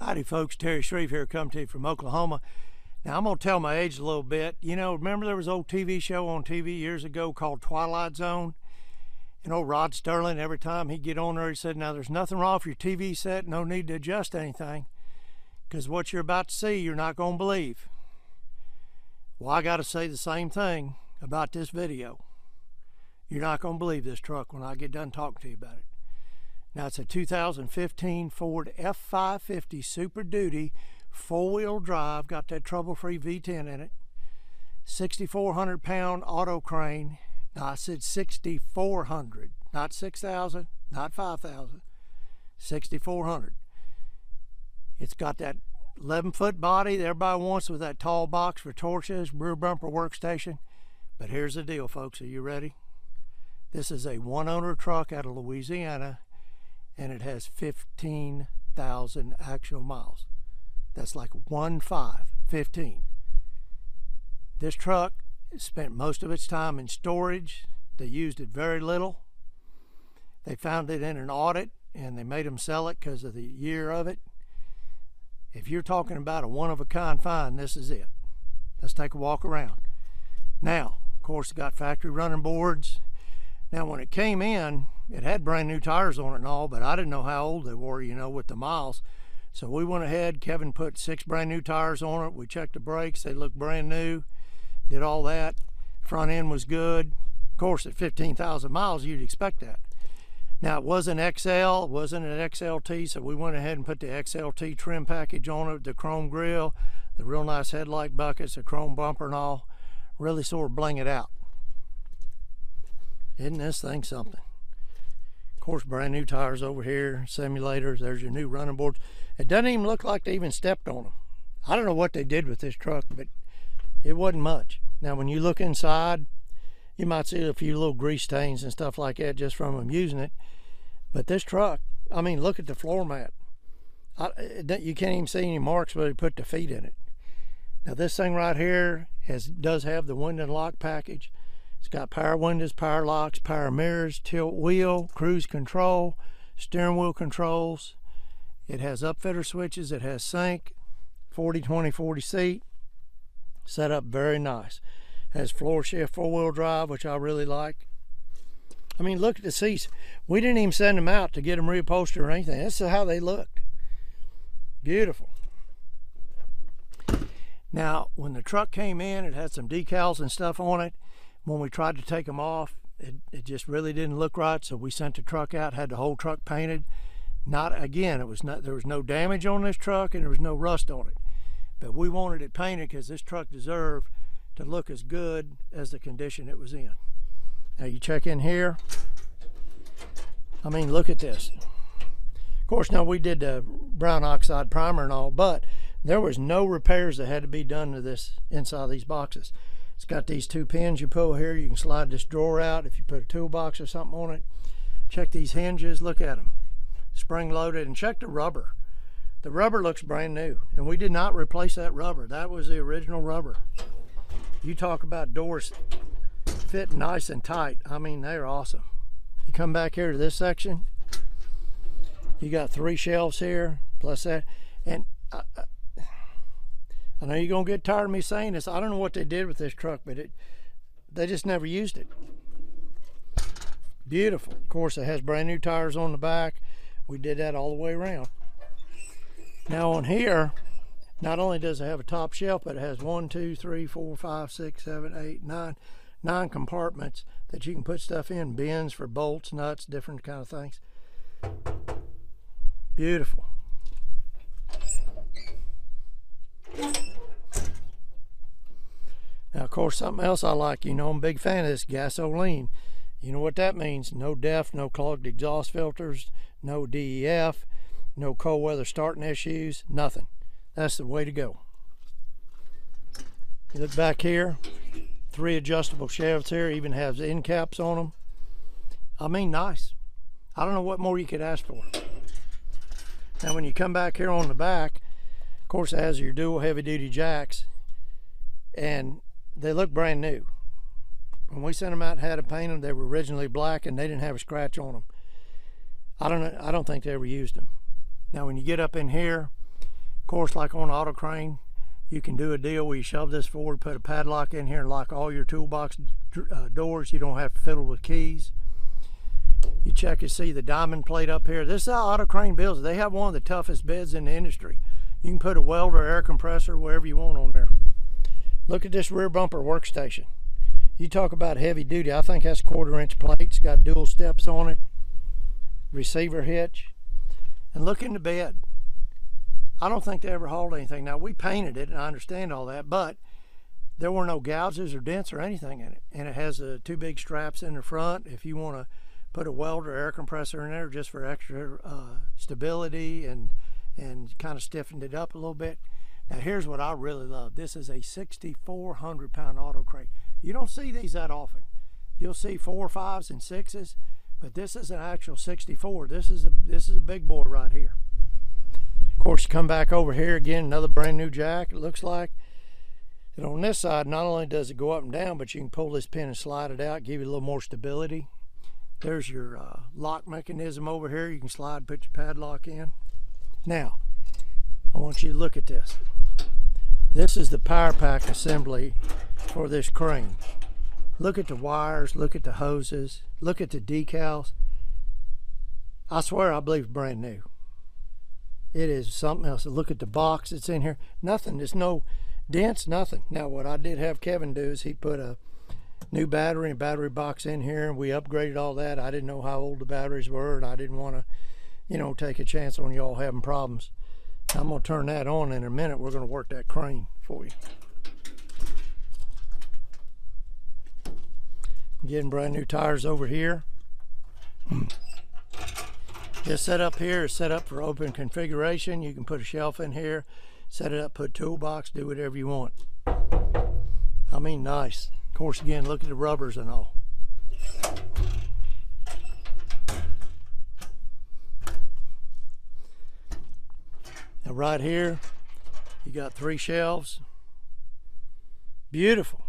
Howdy folks, Terry Shreve here, coming to you from Oklahoma. Now I'm going to tell my age a little bit. You know, remember there was an old TV show on TV years ago called Twilight Zone? And old Rod Sterling, every time he'd get on there, he said, now there's nothing wrong with your TV set, no need to adjust anything, because what you're about to see, you're not going to believe. Well, I got to say the same thing about this video. You're not going to believe this truck when I get done talking to you about it. Now it's a 2015 Ford F550 Super Duty, four-wheel drive, got that trouble-free V10 in it, 6,400 pound auto crane. Now I said 6,400, not 6,000, not 5,000, 6,400. It's got that 11-foot body that everybody wants with that tall box for torches, rear bumper workstation. But here's the deal, folks. Are you ready? This is a one-owner truck out of Louisiana, and it has 15,000 actual miles. That's like 15. This truck spent most of its time in storage. They used it very little. They found it in an audit, and they made them sell it because of the year of it. If you're talking about a one-of-a-kind find, this is it. Let's take a walk around. Now, of course, it got factory running boards. Now, when it came in, it had brand new tires on it and all, but I didn't know how old they were, you know, with the miles. So we went ahead, Kevin put 6 brand new tires on it. We checked the brakes, they looked brand new, did all that. Front end was good. Of course, at 15,000 miles, you'd expect that. Now, it wasn't XL, it wasn't an XLT, so we went ahead and put the XLT trim package on it, the chrome grille, the real nice headlight buckets, the chrome bumper and all. Really sort of bling it out. Isn't this thing something? Of course, brand new tires over here, simulators, there's your new running boards. It doesn't even look like they even stepped on them. I don't know what they did with this truck, but it wasn't much. Now, when you look inside, you might see a few little grease stains and stuff like that just from them using it. But this truck, I mean, look at the floor mat. You can't even see any marks where they put the feet in it. Now, this thing right here does have the window and lock package. It's got power windows, power locks, power mirrors, tilt wheel, cruise control, steering wheel controls. It has upfitter switches. It has sync, 40/20/40 seat. Set up very nice. Has floor shift, four-wheel drive, which I really like. I mean, look at the seats. We didn't even send them out to get them reupholstered or anything. This is how they looked. Beautiful. Now, when the truck came in, it had some decals and stuff on it. When we tried to take them off, it just really didn't look right, so we sent the truck out, had the whole truck painted. There was no damage on this truck and there was no rust on it. But we wanted it painted because this truck deserved to look as good as the condition it was in. Now you check in here. I mean, look at this. Of course, now we did the brown oxide primer and all, but there was no repairs that had to be done to this inside of these boxes. It's got these 2 pins you pull here. You can slide this drawer out if you put a toolbox or something on it. Check these hinges, look at them. Spring loaded, and check the rubber. The rubber looks brand new, and we did not replace that rubber. That was the original rubber. You talk about doors fitting nice and tight. I mean, they're awesome. You come back here to this section. You got 3 shelves here, plus that. And I know you're going to get tired of me saying this. I don't know what they did with this truck, but they just never used it. Beautiful. Of course, it has brand new tires on the back. We did that all the way around. Now on here, not only does it have a top shelf, but it has 1, 2, 3, 4, 5, 6, 7, 8, 9 compartments that you can put stuff in. Bins for bolts, nuts, different kind of things. Beautiful. Now, of course, something else I like, you know, I'm a big fan of this gasoline. You know what that means. No DEF, no clogged exhaust filters, no DEF, no cold weather starting issues, nothing. That's the way to go. You look back here, 3 adjustable shafts here, even has end caps on them. I mean, nice. I don't know what more you could ask for. Now, when you come back here on the back, of course, it has your dual heavy-duty jacks, and they look brand new. When we sent them out and had to paint them, they were originally black and they didn't have a scratch on them. I don't think they ever used them. Now when you get up in here, Of course, like on auto crane, you can do a deal where you shove this forward, put a padlock in here, and lock all your toolbox doors. You don't have to fiddle with keys. You check and see the diamond plate up here. This is how auto crane builds. They have one of the toughest beds in the industry. You can put a welder, air compressor, wherever you want on there. Look at this rear bumper workstation. You talk about heavy duty. I think that's 1/4-inch plates. Got dual steps on it. Receiver hitch. And look in the bed. I don't think they ever hauled anything. Now, we painted it, and I understand all that, but there were no gouges or dents or anything in it. And it has 2 big straps in the front if you want to put a welder, air compressor in there just for extra stability and kind of stiffened it up a little bit. Now, here's what I really love. This is a 6,400-pound auto crane. You don't see these that often. You'll see 4, 5s, and 6s, but this is an actual 64. This is a big boy right here. Of course, you come back over here again, another brand new jack, it looks like. And on this side, not only does it go up and down, but you can pull this pin and slide it out, give you a little more stability. There's your lock mechanism over here. You can slide, put your padlock in. Now, I want you to look at this. This is the power pack assembly for this crane. Look at the wires, look at the hoses, look at the decals. I swear I believe it's brand new. It is something else. Look at the box that's in here. Nothing, there's no dents, nothing. Now, what I did have Kevin do is he put a new battery and battery box in here, and we upgraded all that. I didn't know how old the batteries were, and I didn't want to, you know, take a chance on y'all having problems. I'm going to turn that on in a minute. We're going to work that crane for you. Getting brand new tires over here. This setup here is set up for open configuration. You can put a shelf in here, set it up, put a toolbox, do whatever you want. I mean, nice. Of course, again, look at the rubbers and all. Now right here, you got 3 shelves. Beautiful,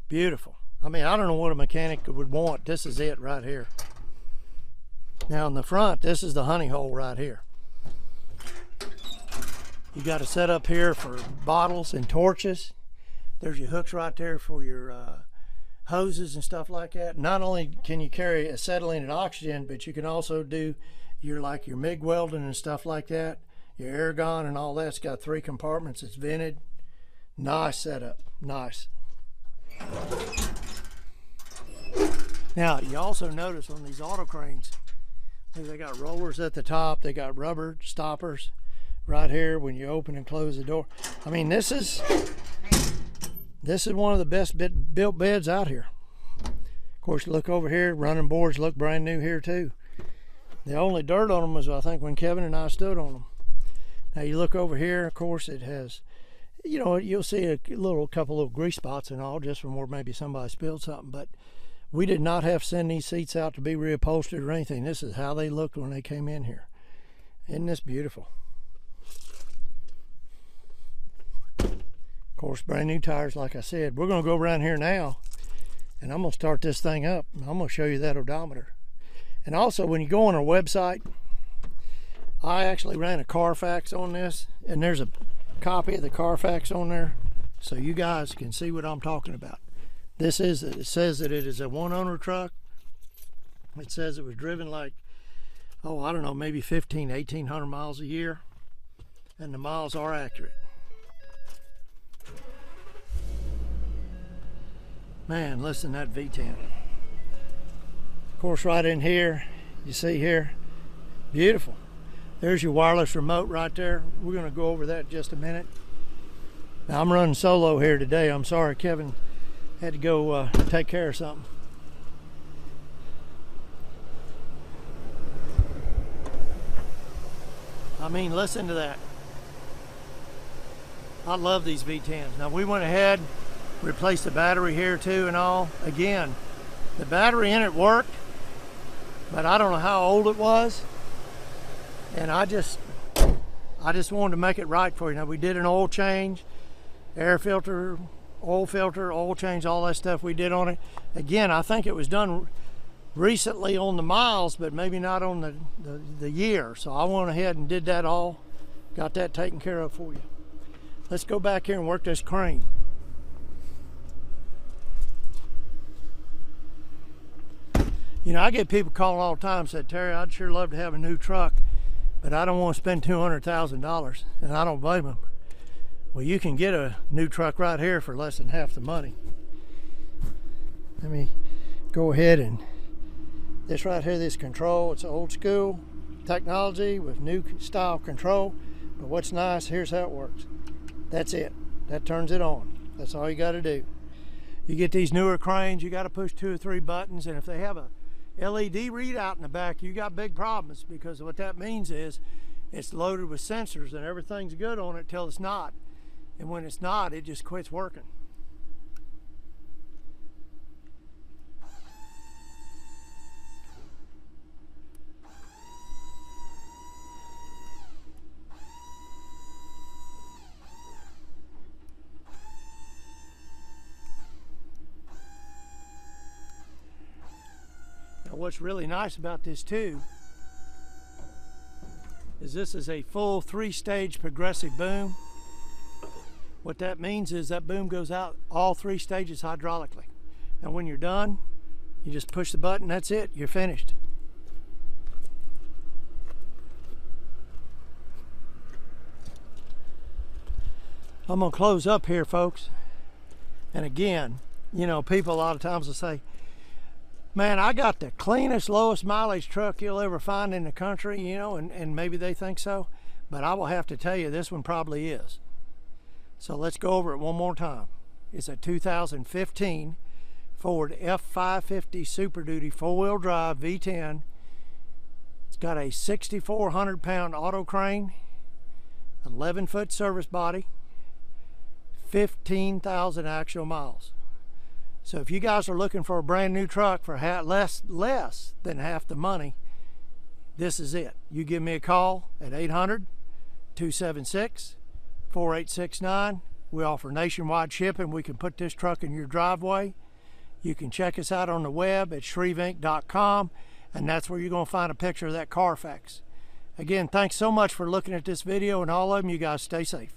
beautiful. I mean, I don't know what a mechanic would want. This is it right here. Now in the front, this is the honey hole right here. You got a setup here for bottles and torches. There's your hooks right there for your hoses and stuff like that. Not only can you carry acetylene and oxygen, but you can also do your MIG welding and stuff like that. Your argon and all that's got 3 compartments. It's vented. Nice setup. Nice. Now, you also notice on these auto cranes, they got rollers at the top. They got rubber stoppers right here when you open and close the door. I mean, this is one of the best built beds out here. Of course, look over here. Running boards look brand new here too. The only dirt on them was, I think, when Kevin and I stood on them. Now you look over here, of course, it has, you know, you'll see a couple little grease spots and all just from where maybe somebody spilled something, but we did not have to send these seats out to be reupholstered or anything. This is how they looked when they came in here. Isn't this beautiful? Of course, brand new tires, like I said. We're going to go around here now, and I'm going to start this thing up. I'm going to show you that odometer. And also, when you go on our website, I actually ran a Carfax on this, and there's a copy of the Carfax on there, so you guys can see what I'm talking about. It says that it is a 1-owner truck. It says it was driven like, oh, I don't know, maybe 1,800 miles a year, and the miles are accurate. Man, listen to that V10. Of course, right in here, you see here, beautiful. There's your wireless remote right there. We're going to go over that in just a minute. Now, I'm running solo here today. I'm sorry, Kevin had to go take care of something. I mean, listen to that. I love these V10s. Now, we went ahead, replaced the battery here too and all. Again, the battery in it worked, but I don't know how old it was. And I just wanted to make it right for you. Now, we did an oil change, air filter, oil change, all that stuff we did on it. Again, I think it was done recently on the miles, but maybe not on the year. So I went ahead and did that all, got that taken care of for you. Let's go back here and work this crane. You know, I get people calling all the time and said, Terry, I'd sure love to have a new truck, but I don't want to spend $200,000, and I don't blame them. Well, you can get a new truck right here for less than half the money. Let me go ahead and this right here, this control, it's old school technology with new style control. But what's nice, here's how it works. That's it. That turns it on. That's all you got to do. You get these newer cranes, you got to push 2 or 3 buttons, and if they have a LED readout in the back, you got big problems, because what that means is it's loaded with sensors and everything's good on it till it's not. And when it's not, it just quits working. Now, what's really nice about this too is this is a full 3-stage progressive boom. What that means is that boom goes out all 3 stages hydraulically. Now when you're done, you just push the button, that's it, you're finished. I'm gonna close up here, folks. And again, you know, people a lot of times will say, man, I got the cleanest, lowest mileage truck you'll ever find in the country, you know, and maybe they think so, but I will have to tell you, this one probably is. So let's go over it one more time. It's a 2015 Ford F550 Super Duty 4-wheel drive V10. It's got a 6,400 pound auto crane, 11-foot service body, 15,000 actual miles. So if you guys are looking for a brand new truck for less than half the money, this is it. You give me a call at 800-276-4869. We offer nationwide shipping. We can put this truck in your driveway. You can check us out on the web at shreveinc.com, and that's where you're going to find a picture of that Carfax. Again, thanks so much for looking at this video, and all of them, you guys stay safe.